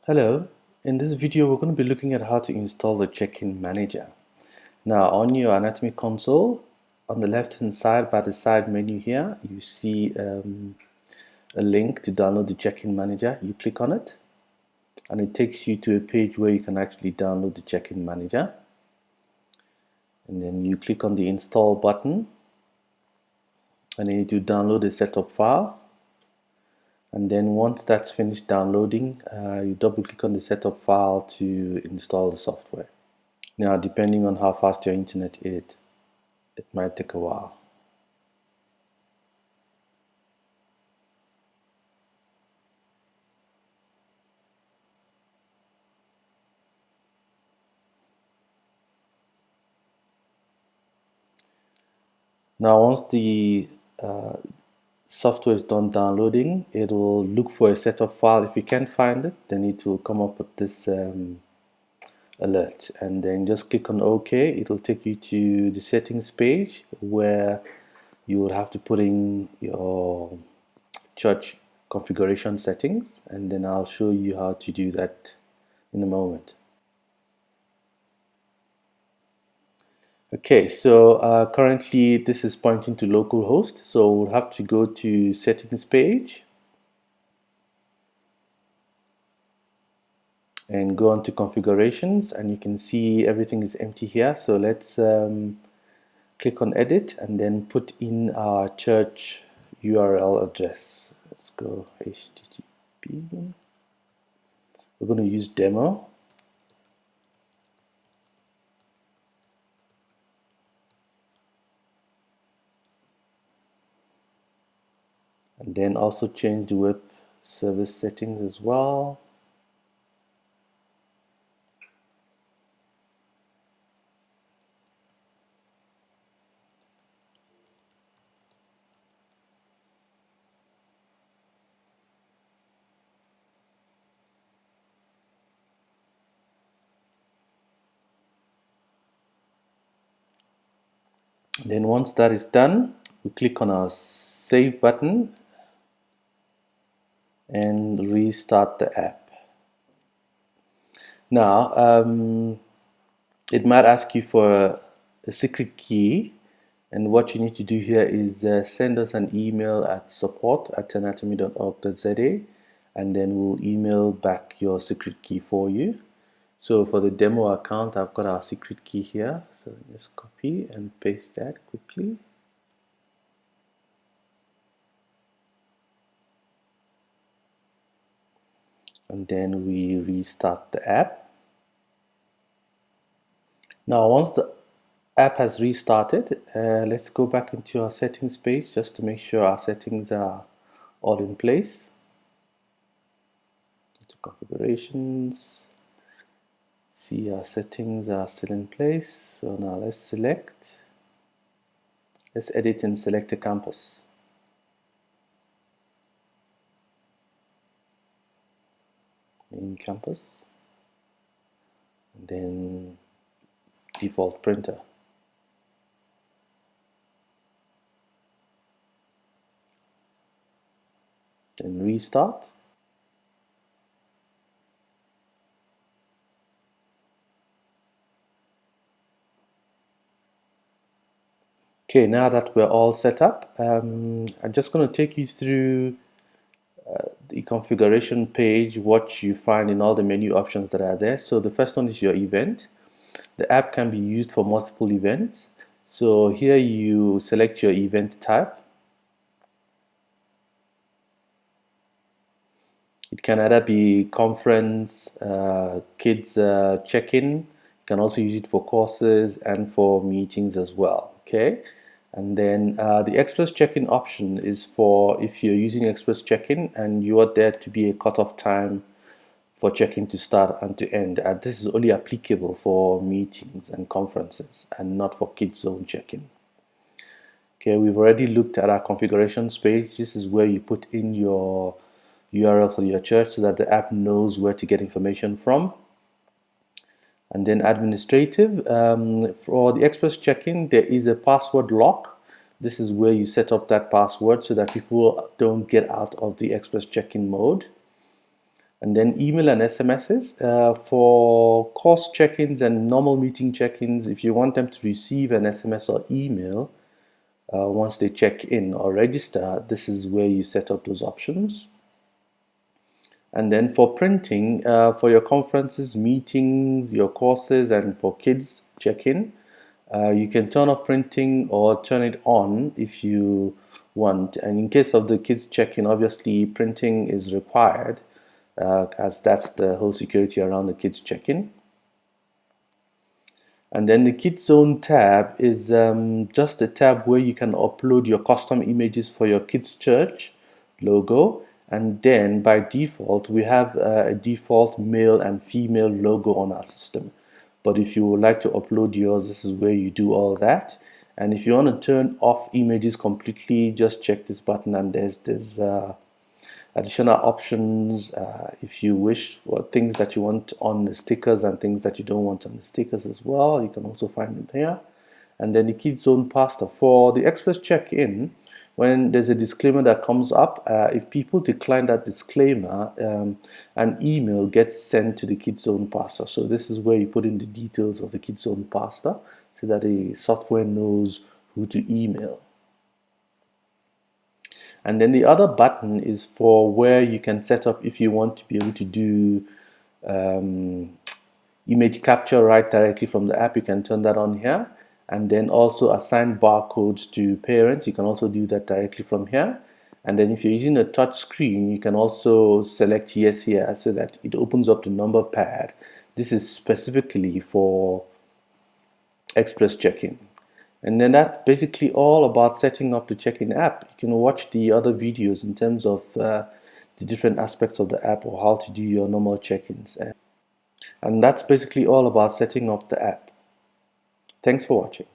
Hello, in this video we're going to be looking at how to install the check-in manager. Now on your anatomy console, on the left hand side by the side menu here, you see a link to download the check-in manager. You click on it and it takes you to a page where you can actually download the check-in manager. And then you click on the install button and then you need to download the setup file. And then once that's finished downloading, you double click on the setup file to install the software. Now, depending on how fast your internet is, it might take a while. Now, once the software is done downloading, it will look for a setup file. If you can't find it, then it will come up with this alert, and then just click on OK. It will take you to the settings page where you will have to put in your church configuration settings, and then I'll show you how to do that in a moment. Okay, so currently this is pointing to localhost, so we'll have to go to settings page and go on to configurations, and you can see everything is empty here. So let's click on edit and then put in our church URL address. Let's go HTTP. We're going to use demo. And then also change the web service settings as well. Then once that is done, we click on our save button and restart the app. Now, it might ask you for a secret key, and what you need to do here is send us an email at support@anatomy.org.za, and then we'll email back your secret key for you. So for the demo account, I've got our secret key here. So just copy and paste that quickly. And then we restart the app. Now, once the app has restarted, let's go back into our settings page just to make sure our settings are all in place. To configurations, see our settings are still in place. So now let's edit and select a campus. Main campus, and then default printer. Then restart. Okay, now that we're all set up, I'm just going to take you through the configuration page, what you find in all the menu options that are there. So the first one is your event. The app can be used for multiple events. So here you select your event type. It can either be conference, kids check-in. You can also use it for courses and for meetings as well. Okay, and then the express check-in option is for if you're using express check-in and you want there to be a cutoff time for check-in to start and to end. And this is only applicable for meetings and conferences and not for kids zone check-in. Okay, we've already looked at our configurations page. This is where you put in your URL for your church so that the app knows where to get information from. And then administrative, for the express check-in, there is a password lock. This is where you set up that password so that people don't get out of the express check-in mode. And then email and SMSs. For course check-ins and normal meeting check-ins, if you want them to receive an SMS or email once they check in or register, this is where you set up those options. And then for printing, for your conferences, meetings, your courses, and for kids check-in, you can turn off printing or turn it on if you want. And in case of the kids check-in, obviously printing is required, as that's the whole security around the kids check-in. And then the Kids Zone tab is just a tab where you can upload your custom images for your kids' church logo. And then by default, we have a default male and female logo on our system. But if you would like to upload yours, this is where you do all that. And if you want to turn off images completely, just check this button, and there's this additional options if you wish, for things that you want on the stickers and things that you don't want on the stickers as well. You can also find them here. And then the Kids Zone pasta for the express check-in. When there's a disclaimer that comes up, if people decline that disclaimer, an email gets sent to the Kids Zone pasta. So this is where you put in the details of the Kids Zone pasta so that the software knows who to email. And then the other button is for where you can set up if you want to be able to do image capture right directly from the app. You can turn that on here. And then also assign barcodes to parents. You can also do that directly from here. And then if you're using a touch screen, you can also select yes here so that it opens up the number pad. This is specifically for express check-in. And then that's basically all about setting up the check-in app. You can watch the other videos in terms of the different aspects of the app or how to do your normal check-ins. And that's basically all about setting up the app. Thanks for watching.